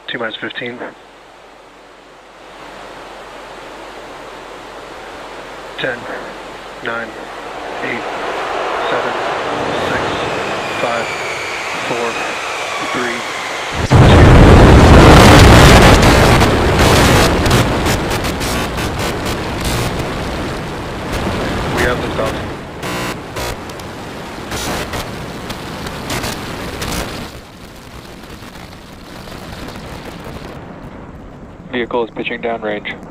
T-minus 15. 10, 9, 8, 7, 6, 5, 4, 3, 2. We have lift off. Vehicle is pitching downrange.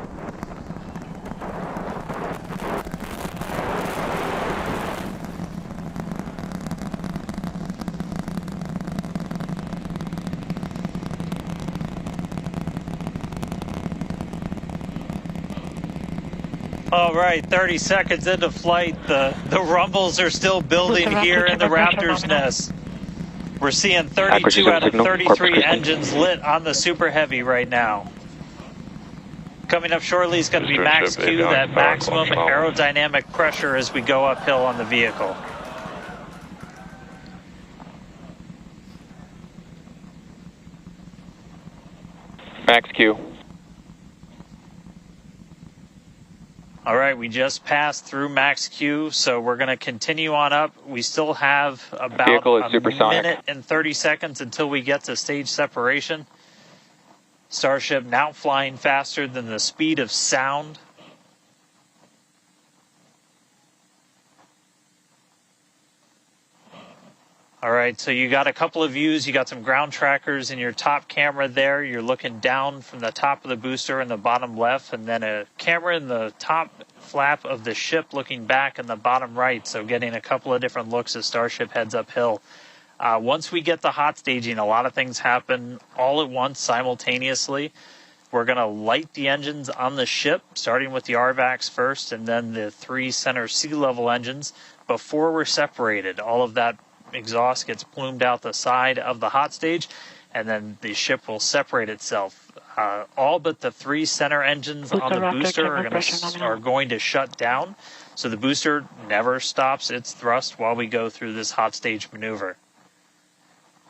All right, 30 seconds into flight. The rumbles are still building here in the Raptor's nest. We're seeing 32 out of 33 engines lit on the Super Heavy right now. Coming up shortly is going to be max Q, that maximum aerodynamic pressure as we go uphill on the vehicle. Max Q. All right, we just passed through max Q, so we're going to continue on up. We still have about a minute and 30 seconds until we get to stage separation. Starship now flying faster than the speed of sound. All right, so you got a couple of views. You got some ground trackers in your top camera there. You're looking down from the top of the booster in the bottom left, and then a camera in the top flap of the ship looking back in the bottom right. So getting a couple of different looks as Starship heads uphill. Once we get the hot staging, a lot of things happen all at once simultaneously. We're going to light the engines on the ship, starting with the RVACs first, and then the 3 center sea level engines before we're separated. All of that exhaust gets plumed out the side of the hot stage, and then the ship will separate itself. All but the 3 center engines on the booster are going to shut down, so the booster never stops its thrust while we go through this hot stage maneuver.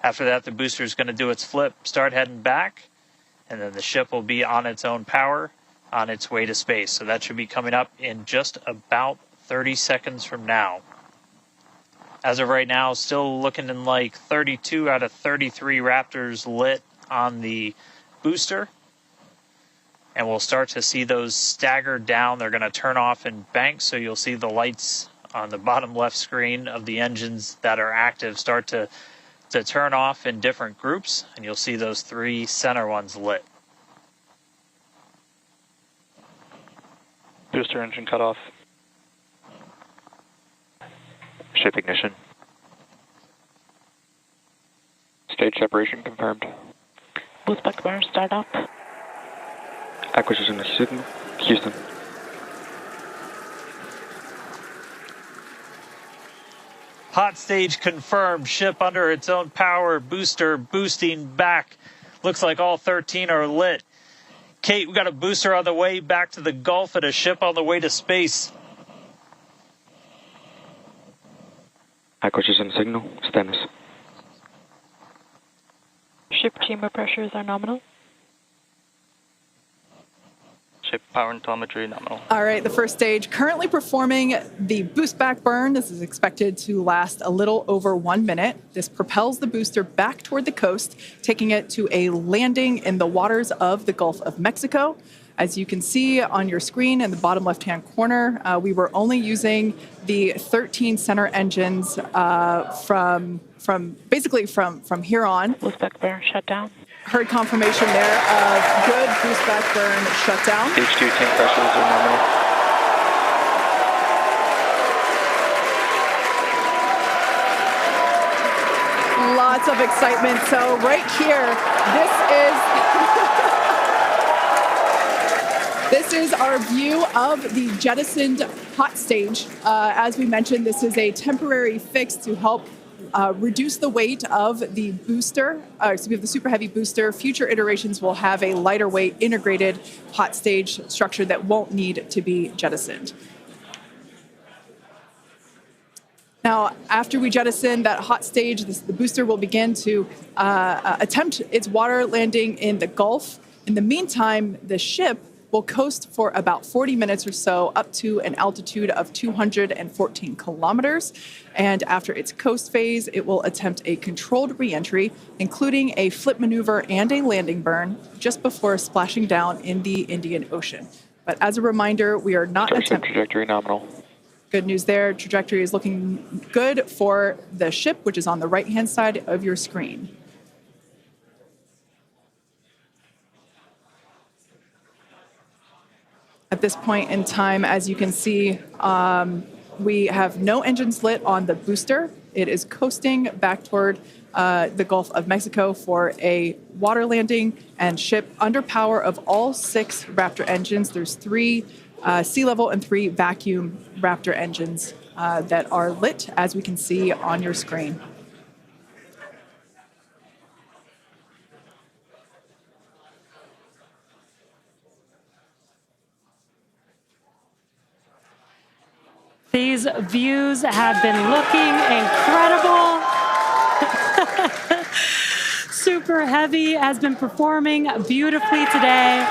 After that, the booster is going to do its flip, start heading back, and then the ship will be on its own power on its way to space. So that should be coming up in just about 30 seconds from now. As of right now, still looking in like 32 out of 33 Raptors lit on the booster. And we'll start to see those stagger down. They're going to turn off in banks, so you'll see the lights on the bottom left screen of the engines that are active start to turn off in different groups, and you'll see those 3 center ones lit. Booster engine cut off. Ship ignition. Stage separation confirmed. Boost back burn, start up. Acquisition of signal, Houston. Hot stage confirmed. Ship under its own power. Booster boosting back. Looks like all 13 are lit. Kate, we got a booster on the way back to the Gulf and a ship on the way to space. Acquisition signal, status. Ship chamber pressures are nominal. Ship power and telemetry nominal. All right, the first stage currently performing the boost back burn. This is expected to last a little over 1 minute. This propels the booster back toward the coast, taking it to a landing in the waters of the Gulf of Mexico. As you can see on your screen in the bottom left-hand corner, we were only using the 13 center engines from here on. Boost back burn shut down. Heard confirmation there of good boost back burn shutdown. H2 tank pressures are nominal. Lots of excitement. So right here, this is our view of the jettisoned hot stage. As we mentioned, this is a temporary fix to help reduce the weight of the booster, the Super Heavy booster. Future iterations will have a lighter weight integrated hot stage structure that won't need to be jettisoned. Now, after we jettison that hot stage, the booster will begin to attempt its water landing in the Gulf. In the meantime, the ship will coast for about 40 minutes or so up to an altitude of 214 kilometers. And after its coast phase, it will attempt a controlled reentry, including a flip maneuver and a landing burn, just before splashing down in the Indian Ocean. But as a reminder, we are not Starship attempting... trajectory nominal. Good news there. Trajectory is looking good for the ship, which is on the right-hand side of your screen. At this point in time, as you can see, we have no engines lit on the booster. It is coasting back toward the Gulf of Mexico for a water landing and ship under power of all 6 Raptor engines. There's 3 sea level and 3 vacuum Raptor engines that are lit, as we can see on your screen. These views have been looking incredible. Super Heavy has been performing beautifully today.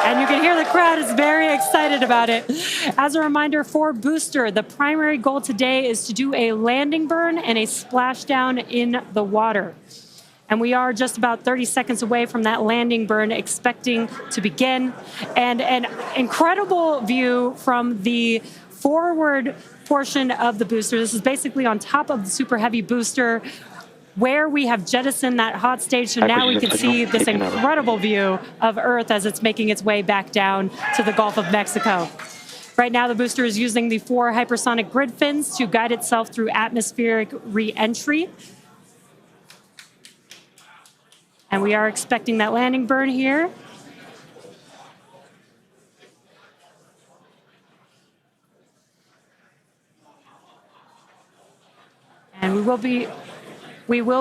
And you can hear the crowd is very excited about it. As a reminder for Booster, the primary goal today is to do a landing burn and a splashdown in the water. And we are just about 30 seconds away from that landing burn expecting to begin. And an incredible view from the forward portion of the booster. This is basically on top of the Super Heavy booster where we have jettisoned that hot stage. So now we can see this incredible view of Earth as it's making its way back down to the Gulf of Mexico. Right now, the booster is using the 4 hypersonic grid fins to guide itself through atmospheric re-entry. And we are expecting that landing burn here. And we will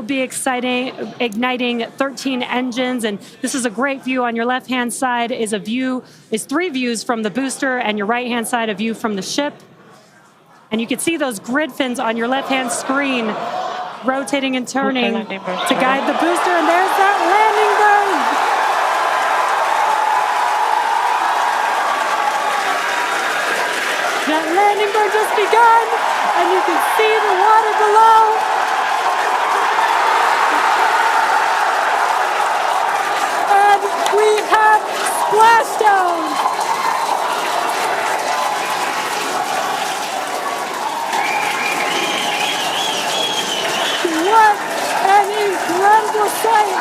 be igniting 13 engines, and this is a great view. On your left-hand side is 3 views from the booster, and your right-hand side a view from the ship. And you can see those grid fins on your left-hand screen rotating and turning to guide the booster, and there's that landing burn. That landing burn just begun, and you can see the water below. And we have splashdown. What an incredible sight!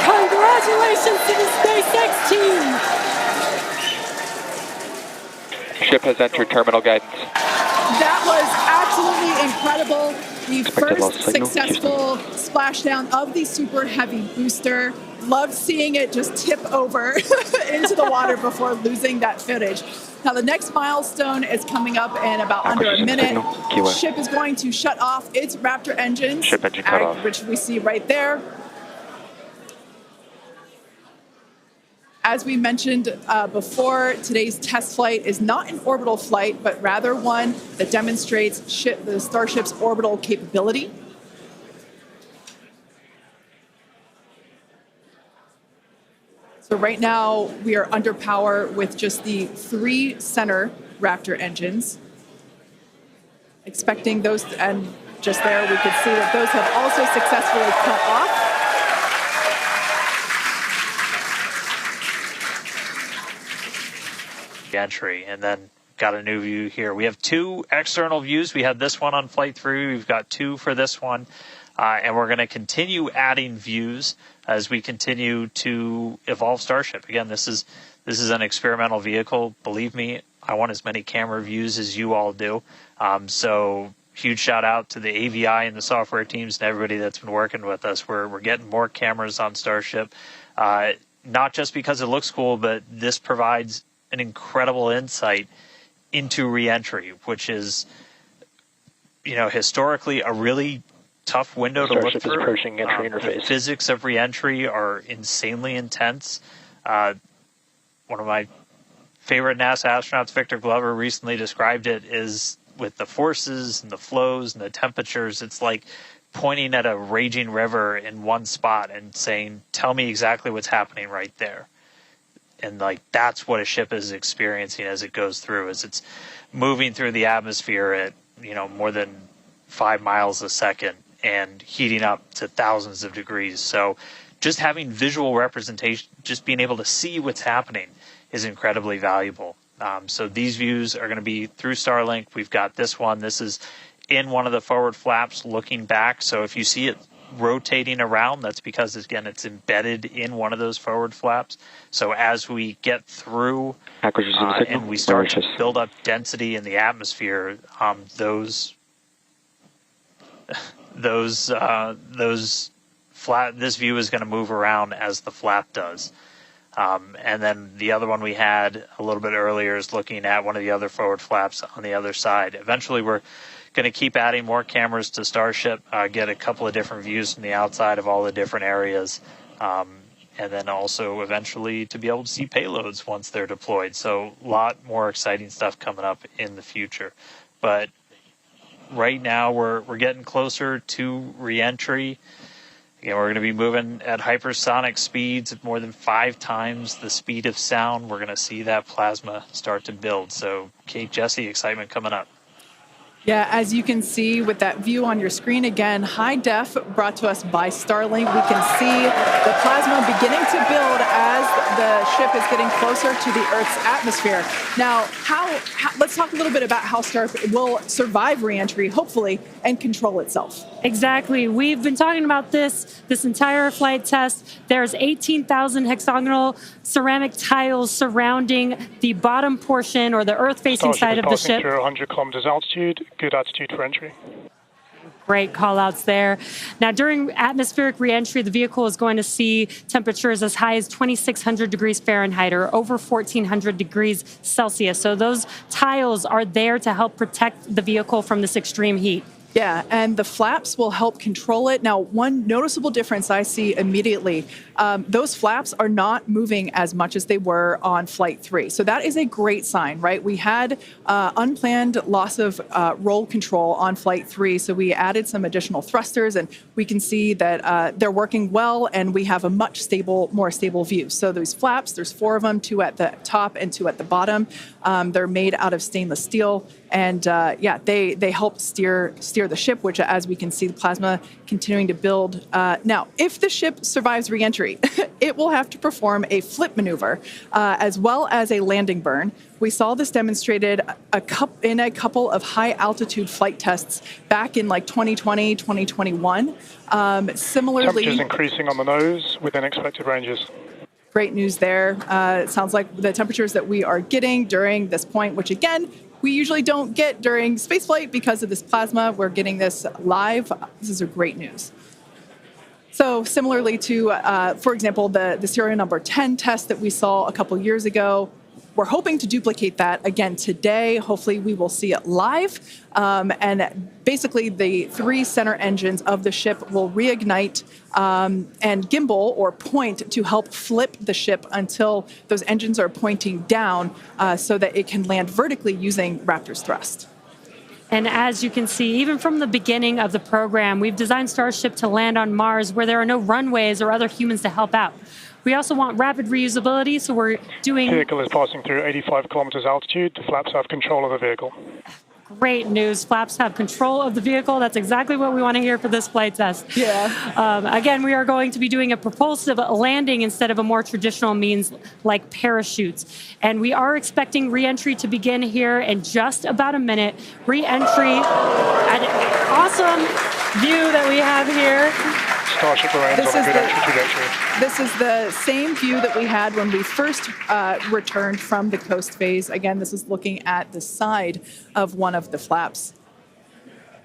Congratulations to the SpaceX team! Ship has entered terminal guidance. That was absolutely incredible. The first successful splashdown of the Super Heavy booster. Loved seeing it just tip over into the water before losing that footage. Now the next milestone is coming up in about under a minute. The ship is going to shut off its Raptor engines, Ship engine cut off. which we see right there. As we mentioned before, today's test flight is not an orbital flight, but rather one that demonstrates the Starship's orbital capability. So right now, we are under power with just the 3 center Raptor engines. Expecting those, and just there we could see that those have also successfully cut off. Entry, and then got a new view here. We have 2 external views. We had this one on flight 3. We've got 2 for this one, and we're going to continue adding views as we continue to evolve Starship. Again, this is an experimental vehicle. Believe me, I want as many camera views as you all do. So huge shout out to the AVI and the software teams and everybody that's been working with us. We're getting more cameras on Starship, not just because it looks cool, but this provides an incredible insight into reentry, which is, historically a really tough window to look through. Approaching entry interface. The physics of reentry are insanely intense. One of my favorite NASA astronauts, Victor Glover, recently described it as with the forces and the flows and the temperatures, it's like pointing at a raging river in one spot and saying, tell me exactly what's happening right there. And like that's what a ship is experiencing as it goes through, as it's moving through the atmosphere at more than 5 miles a second and heating up to thousands of degrees. So just having visual representation, just being able to see what's happening is incredibly valuable. So these views are going to be through Starlink. We've got this one. This is in one of the forward flaps looking back. So if you see it rotating around, that's because, again, it's embedded in one of those forward flaps. So as we get through and we start to build up density in the atmosphere, this view is going to move around as the flap does. And then the other one we had a little bit earlier is looking at one of the other forward flaps on the other side. Eventually, we're going to keep adding more cameras to Starship, get a couple of different views from the outside of all the different areas, and then also eventually to be able to see payloads once they're deployed. So a lot more exciting stuff coming up in the future. But right now we're getting closer to re-entry. Again, we're going to be moving at hypersonic speeds of more than 5 times the speed of sound. We're going to see that plasma start to build. So, Kate, Jesse, excitement coming up. Yeah, as you can see with that view on your screen, again, high def brought to us by Starlink. We can see the plasma beginning to build as the ship is getting closer to the Earth's atmosphere. Now, let's talk a little bit about how Starship will survive re-entry, hopefully, and control itself. Exactly. We've been talking about this entire flight test. There's 18,000 hexagonal ceramic tiles surrounding the bottom portion or the Earth-facing side of the ship. Through 100 kilometers altitude, good altitude for entry. Great call-outs there. Now, during atmospheric re-entry, the vehicle is going to see temperatures as high as 2,600 degrees Fahrenheit or over 1,400 degrees Celsius. So those tiles are there to help protect the vehicle from this extreme heat. Yeah, and the flaps will help control it. Now, one noticeable difference I see immediately, those flaps are not moving as much as they were on Flight 3. So that is a great sign, right? We had unplanned loss of roll control on Flight 3, so we added some additional thrusters, and we can see that they're working well, and we have a much more stable view. So those flaps, there's 4 of them, 2 at the top and 2 at the bottom. They're made out of stainless steel. And they help steer the ship, which, as we can see, the plasma continuing to build. Now, if the ship survives re-entry, it will have to perform a flip maneuver as well as a landing burn. We saw this demonstrated in a couple of high-altitude flight tests back in like 2020, 2021. Similarly, temperatures increasing on the nose within expected ranges. Great news there. It sounds like the temperatures that we are getting during this point, which again, we usually don't get during spaceflight because of this plasma. We're getting this live. This is great news. So similarly to, for example, the serial number 10 test that we saw a couple years ago, we're hoping to duplicate that again today. Hopefully we will see it live. And basically the 3 center engines of the ship will reignite and gimbal or point to help flip the ship until those engines are pointing down so that it can land vertically using Raptor's thrust. And as you can see, even from the beginning of the program, we've designed Starship to land on Mars where there are no runways or other humans to help out. We also want rapid reusability, so we're doing... The vehicle is passing through 85 kilometers altitude. The flaps have control of the vehicle. Great news. Flaps have control of the vehicle. That's exactly what we want to hear for this flight test. Yeah. Again, we are going to be doing a propulsive landing instead of a more traditional means like parachutes. And we are expecting re-entry to begin here in just about a minute. Re-entry, an awesome view that we have here. Starship remains on a good entry trajectory. This is the same view that we had when we first returned from the coast phase. Again, this is looking at the side of one of the flaps.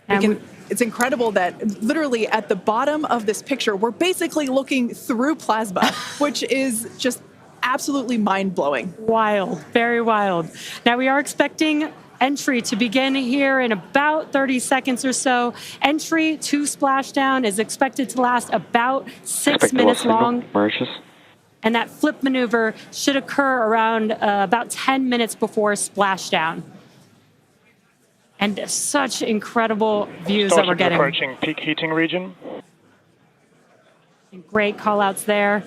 It's incredible that literally at the bottom of this picture, we're basically looking through plasma, which is just absolutely mind-blowing. Wild, very wild. Now we are expecting entry to begin here in about 30 seconds or so. Entry to splashdown is expected to last about 6 minutes long. And that flip maneuver should occur around about 10 minutes before splashdown. And such incredible views that we're Starship is getting. approaching peak heating region. Great call outs there.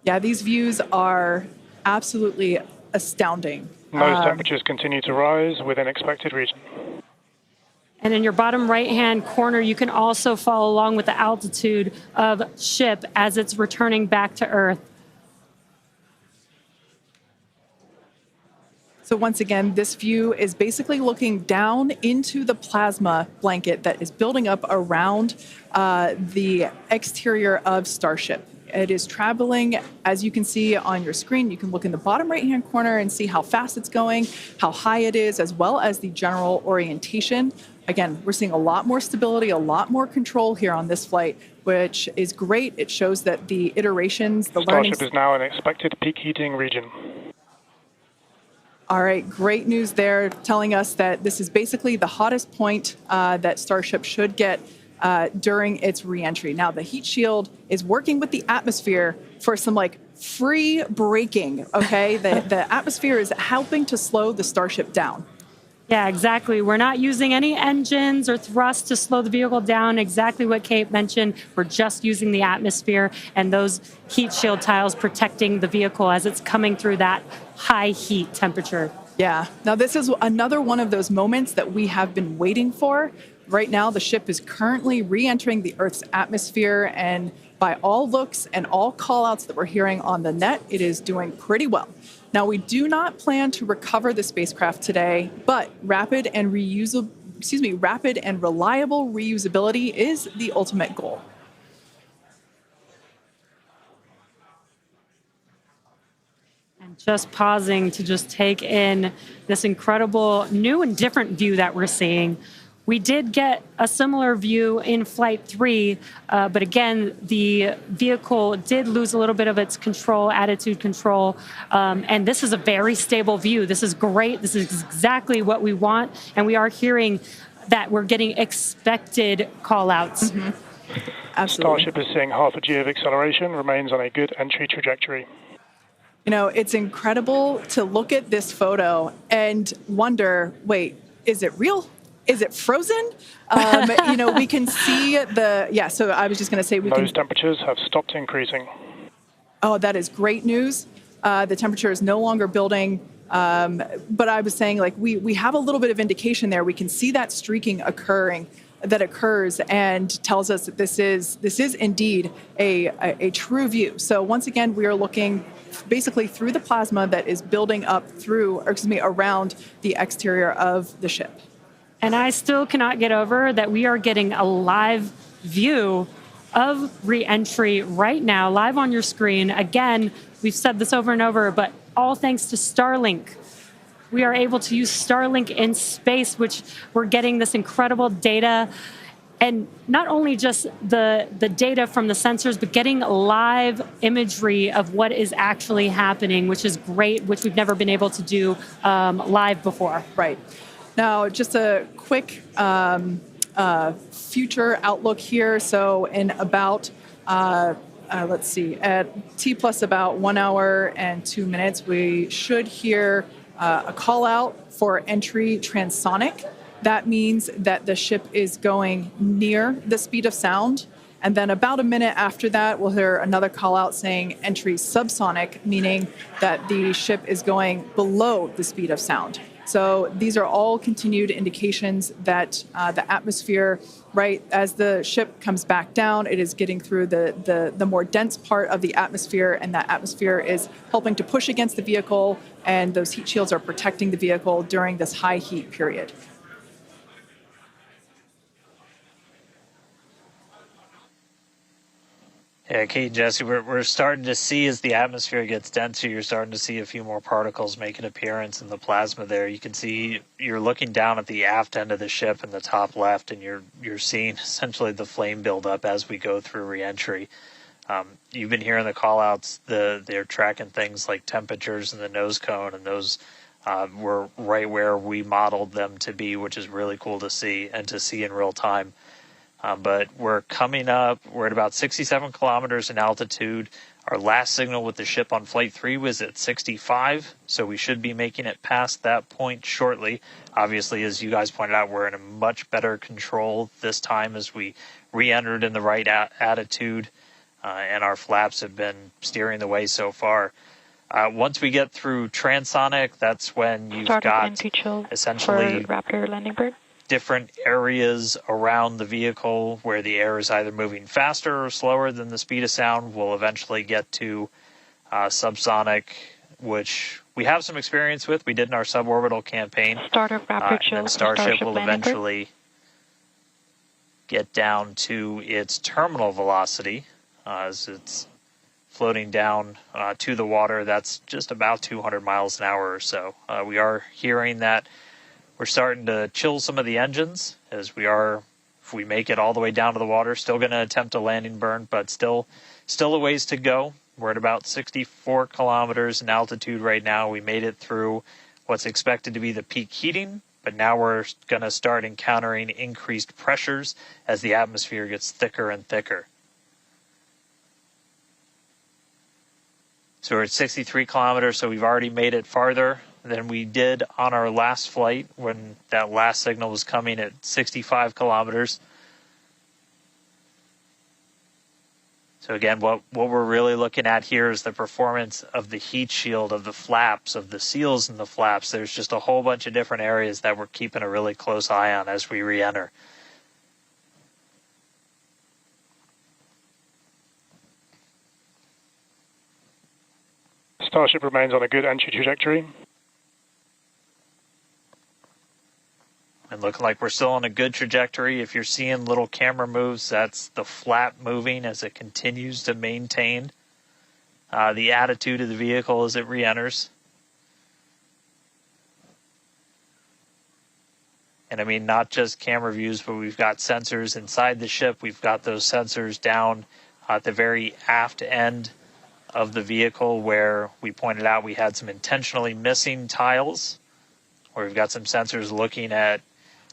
Yeah, these views are absolutely astounding. Nose temperatures continue to rise within expected region. And in your bottom right-hand corner, you can also follow along with the altitude of ship as it's returning back to Earth. So once again, this view is basically looking down into the plasma blanket that is building up around the exterior of Starship. It is traveling, as you can see on your screen. You can look in the bottom right-hand corner and see how fast it's going, how high it is, as well as the general orientation. Again, we're seeing a lot more stability, a lot more control here on this flight, which is great. It shows that the iterations, the learning... Starship is now in expected peak heating region. All right, great news there, telling us that this is basically the hottest point that Starship should get during its reentry. Now, the heat shield is working with the atmosphere for some free braking, okay? The atmosphere is helping to slow the Starship down. Yeah, exactly. We're not using any engines or thrust to slow the vehicle down. Exactly what Kate mentioned. We're just using the atmosphere and those heat shield tiles protecting the vehicle as it's coming through that high heat temperature. Yeah. Now, this is another one of those moments that we have been waiting for. Right now, the ship is currently re-entering the Earth's atmosphere, and by all looks and all call-outs that we're hearing on the net, it is doing pretty well. Now, we do not plan to recover the spacecraft today, but rapid and reliable reusability is the ultimate goal. And just pausing to just take in this incredible new and different view that we're seeing. We did get a similar view in Flight 3, but again, the vehicle did lose a little bit of its control, attitude control, and this is a very stable view. This is great. This is exactly what we want, and we are hearing that we're getting expected call-outs. Mm-hmm. Absolutely. Starship is seeing half a G of acceleration, remains on a good entry trajectory. You know, it's incredible to look at this photo and wonder, wait, is it real? Is it frozen? We can see so I was just going to say Those temperatures have stopped increasing. Oh, that is great news. The temperature is no longer building. But I was saying, we have a little bit of indication there. We can see that streaking that occurs and tells us that this is indeed a true view. So once again, we are looking basically through the plasma that is building up around the exterior of the ship. And I still cannot get over that we are getting a live view of re-entry right now, live on your screen. Again, we've said this over and over, but all thanks to Starlink. We are able to use Starlink in space, which we're getting this incredible data. And not only just the data from the sensors, but getting live imagery of what is actually happening, which is great, which we've never been able to do live before. Right. Now, just a quick future outlook here. So in about, at T plus about 1 hour and 2 minutes, we should hear a call out for entry transonic. That means that the ship is going near the speed of sound. And then about a minute after that, we'll hear another call out saying entry subsonic, meaning that the ship is going below the speed of sound. So these are all continued indications that the atmosphere, right, as the ship comes back down, it is getting through the more dense part of the atmosphere, and that atmosphere is helping to push against the vehicle, and those heat shields are protecting the vehicle during this high heat period. Yeah, Kate and Jesse, we're starting to see as the atmosphere gets denser, you're starting to see a few more particles make an appearance in the plasma there. You can see you're looking down at the aft end of the ship in the top left, and you're seeing essentially the flame build up as we go through reentry. You've been hearing the call-outs. They're tracking things like temperatures in the nose cone, and those were right where we modeled them to be, which is really cool to see and to see in real time. But we're coming up, we're at about 67 kilometers in altitude. Our last signal with the ship on Flight 3 was at 65, so we should be making it past that point shortly. Obviously, as you guys pointed out, we're in a much better control this time as we re-entered in the right attitude, and our flaps have been steering the way so far. Once we get through transonic, that's when you've got essentially Raptor landing bird. Different areas around the vehicle where the air is either moving faster or slower than the speed of sound. We'll eventually get to subsonic, which we have some experience with. We did in our suborbital campaign. Start of Raptor chill. And Starship will eventually get down to its terminal velocity as it's floating down to the water. That's just about 200 miles an hour or so. We are hearing that we're starting to chill some of the engines as we are, if we make it all the way down to the water, still going to attempt a landing burn, but still a ways to go. We're at about 64 kilometers in altitude right now. We made it through what's expected to be the peak heating, but now we're going to start encountering increased pressures as the atmosphere gets thicker and thicker. So we're at 63 kilometers, so we've already made it farther than we did on our last flight when that last signal was coming at 65 kilometers. So again, what we're really looking at here is the performance of the heat shield, of the flaps, of the seals in the flaps. There's just a whole bunch of different areas that we're keeping a really close eye on as we re-enter. Starship remains on a good entry trajectory. And looking like we're still on a good trajectory. If you're seeing little camera moves, that's the flap moving as it continues to maintain the attitude of the vehicle as it re-enters. And I mean, not just camera views, but we've got sensors inside the ship. We've got those sensors down at the very aft end of the vehicle where we pointed out we had some intentionally missing tiles, where we've got some sensors looking at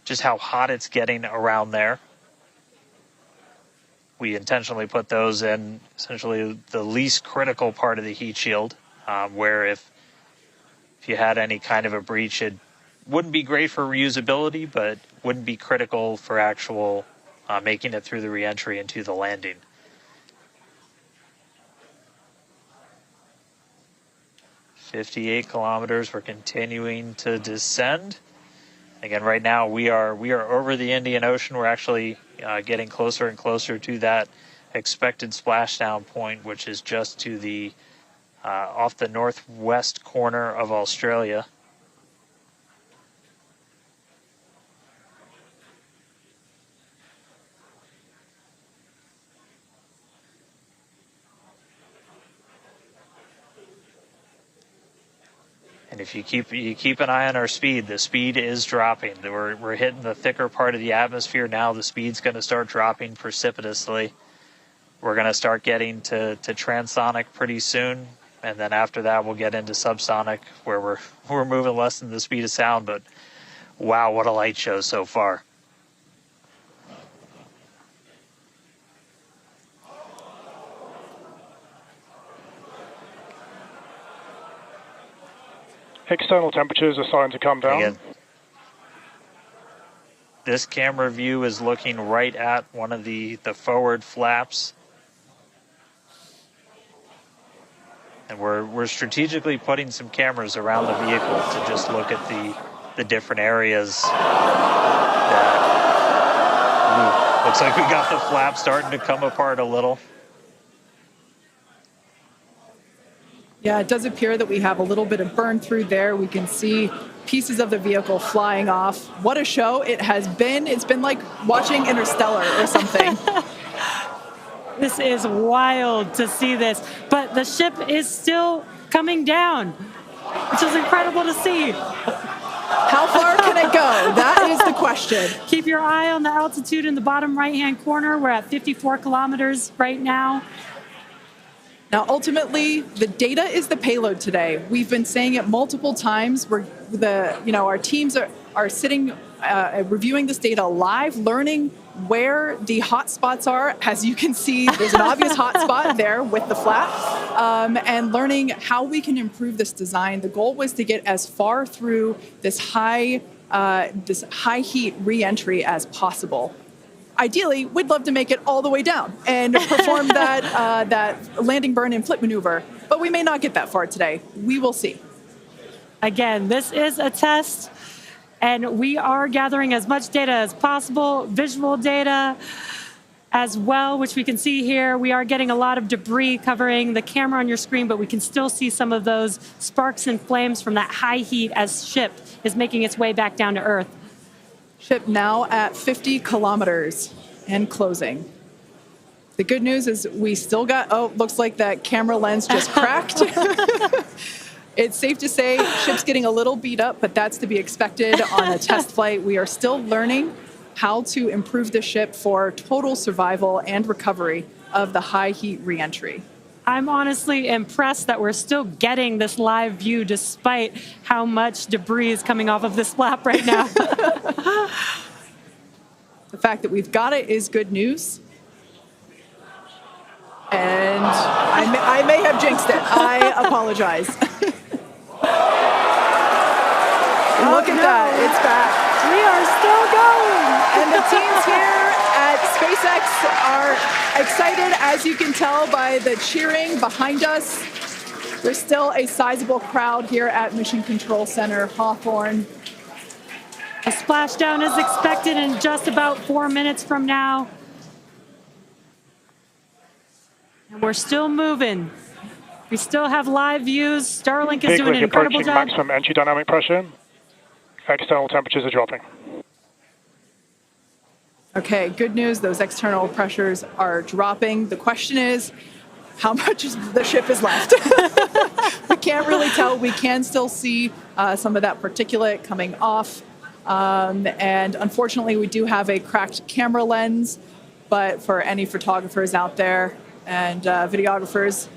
just how hot it's getting around there. We intentionally put those in essentially the least critical part of the heat shield, where if you had any kind of a breach, it wouldn't be great for reusability, but wouldn't be critical for actual making it through the re-entry into the landing. "58 kilometers, we're continuing to descend. Again, right now we are over the Indian Ocean. We're actually getting closer and closer to that expected splashdown point, which is just to the off the northwest corner of Australia. And if you keep an eye on our speed, the speed is dropping. We're hitting the thicker part of the atmosphere now. The speed's going to start dropping precipitously. We're going to start getting to transonic pretty soon, and then after that we'll get into subsonic, where we're moving less than the speed of sound. But wow, what a light show so far! External temperatures are starting to come down. Again, this camera view is looking right at one of the forward flaps. And we're strategically putting some cameras around the vehicle to just look at the different areas that looks like we got the flap starting to come apart a little. Yeah, it does appear that we have a little bit of burn through there. We can see pieces of the vehicle flying off. What a show it has been. It's been like watching Interstellar or something. This is wild to see this, but the ship is still coming down, which is incredible to see. How far can it go? That is the question. Keep your eye on the altitude in the bottom right-hand corner. We're at 54 kilometers right now. Now, ultimately, the data is the payload today. We've been saying it multiple times. Our teams are sitting, reviewing this data live, learning where the hot spots are. As you can see, there's an obvious hot spot there with the flap, and learning how we can improve this design. The goal was to get as far through this high heat re-entry as possible. Ideally, we'd love to make it all the way down and perform that landing burn and flip maneuver, but we may not get that far today. We will see. Again, this is a test, and we are gathering as much data as possible, visual data as well, which we can see here. We are getting a lot of debris covering the camera on your screen, but we can still see some of those sparks and flames from that high heat as ship is making its way back down to Earth. Ship now at 50 kilometers and closing. The good news is we still got, looks like that camera lens just cracked. It's safe to say ship's getting a little beat up, but that's to be expected on a test flight. We are still learning how to improve the ship for total survival and recovery of the high heat reentry. I'm honestly impressed that we're still getting this live view despite how much debris is coming off of this flap right now. The fact that we've got it is good news. And I may have jinxed it. I apologize. Look at that, it's back. We are still going. And the teams here at SpaceX are excited, as you can tell by the cheering behind us. There's still a sizable crowd here at Mission Control Center, Hawthorne. A splashdown is expected in just about 4 minutes from now. And we're still moving. We still have live views. Starlink is doing an incredible approaching job. maximum entry dynamic pressure. External temperatures are dropping. Okay, good news, those external pressures are dropping. The question is, how much the ship is left? We can't really tell. We can still see some of that particulate coming off. And unfortunately, we do have a cracked camera lens, but for any photographers out there and videographers,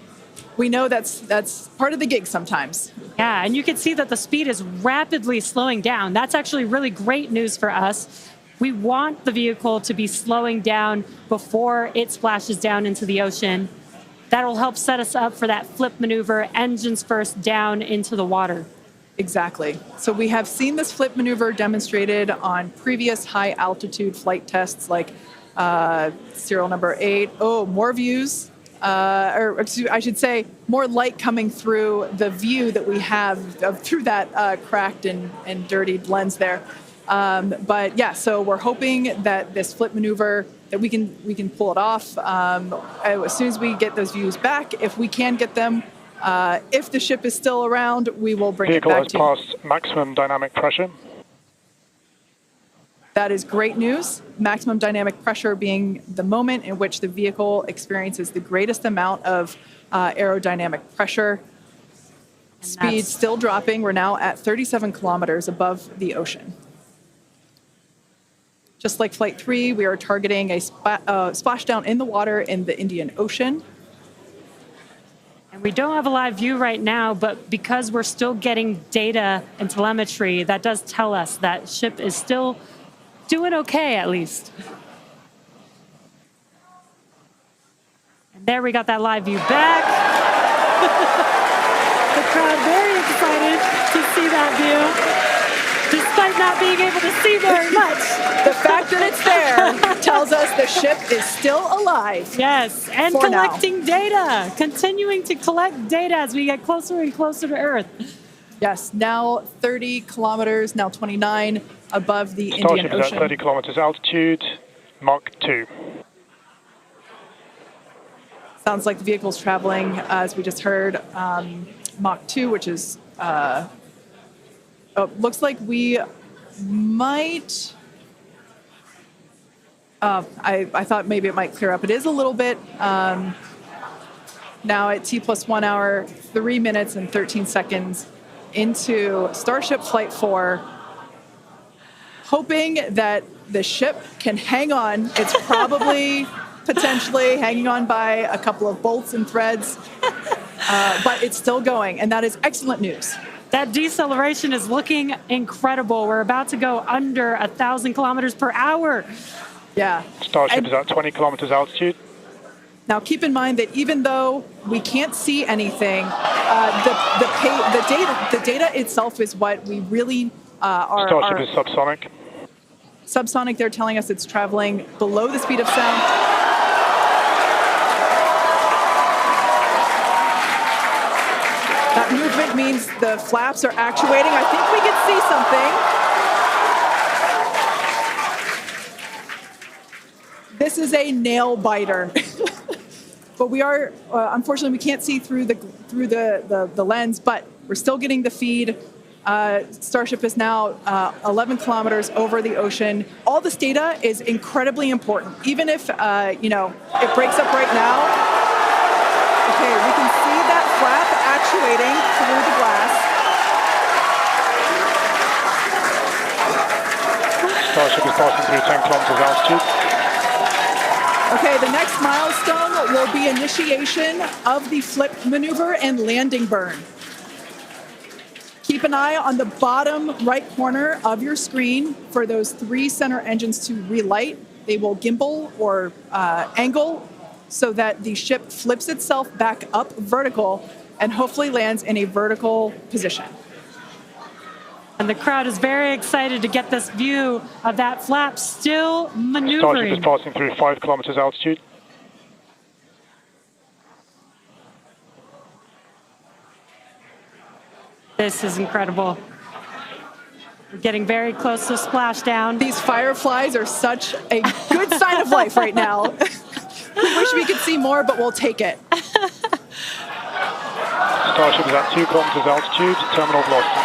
we know that's part of the gig sometimes. Yeah, and you can see that the speed is rapidly slowing down. That's actually really great news for us. We want the vehicle to be slowing down before it splashes down into the ocean. That'll help set us up for that flip maneuver, engines first down into the water. Exactly. So we have seen this flip maneuver demonstrated on previous high altitude flight tests like serial number 8. Oh, more views. Or I should say, more light coming through the view that we have through that cracked and dirtied lens there. But yeah, so we're hoping that this flip maneuver, that we can pull it off as soon as we get those views back. If we can get them, if the ship is still around, we will bring it back to you. Vehicle has passed maximum dynamic pressure. That is great news. Maximum dynamic pressure being the moment in which the vehicle experiences the greatest amount of aerodynamic pressure. Speed still dropping. We're now at 37 kilometers above the ocean. Just like Flight 3, we are targeting a splashdown in the water in the Indian Ocean. And we don't have a live view right now, but because we're still getting data and telemetry, that does tell us that ship is still doing okay, at least. And there we got that live view back. The crowd very excited to see that view, despite not being able to see very much. The fact that it's there tells us the ship is still alive. Yes, and collecting data, continuing to collect data as we get closer and closer to Earth. Yes, now 30 kilometers, now 29 above the Indian Starship is Ocean. at 30 kilometers altitude, Mach 2. Sounds like the vehicle's traveling, as we just heard, Mach 2, which is, looks like we might, I thought maybe it might clear up. It is a little bit, now at T plus 1 hour, 3 minutes and 13 seconds into Starship Flight 4, hoping that the ship can hang on. It's probably potentially hanging on by a couple of bolts and threads, but it's still going, and that is excellent news. That deceleration is looking incredible. We're about to go under 1,000 kilometers per hour. Yeah. Starship And is at 20 kilometers altitude. now keep in mind that even though we can't see anything, the data itself is what we really are. Starship is subsonic. Subsonic, they're telling us it's traveling below the speed of sound. That movement means the flaps are actuating. I think we can see something. This is a nail biter. But we are, unfortunately, we can't see through the lens, but we're still getting the feed. Starship is now 11 kilometers over the ocean. All this data is incredibly important. Even if, it breaks up right now. Okay, we can see that flap actuating through the glass. Starship is passing through 10 kilometers altitude. Okay, the next milestone will be initiation of the flip maneuver and landing burn. Keep an eye on the bottom right corner of your screen for those 3 center engines to relight. They will gimbal or angle so that the ship flips itself back up vertical and hopefully lands in a vertical position. And the crowd is very excited to get this view of that flap still Starship maneuvering. is passing through 5 kilometers altitude. This is incredible. We're getting very close to splashdown. These fireflies are such a good sign of life right now. We wish we could see more, but we'll take it. Starship is at 2 kilometers altitude, terminal velocity.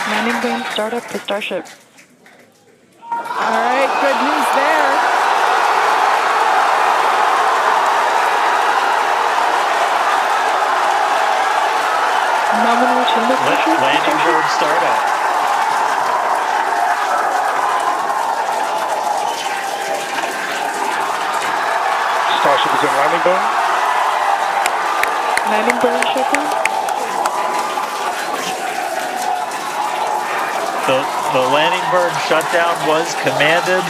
Landing burn startup for Starship. All right, good news there. Nominal chamber pressure. Landing bird startup. Starship is in landing burn. Landing burn shutdown. The landing bird shutdown was commanded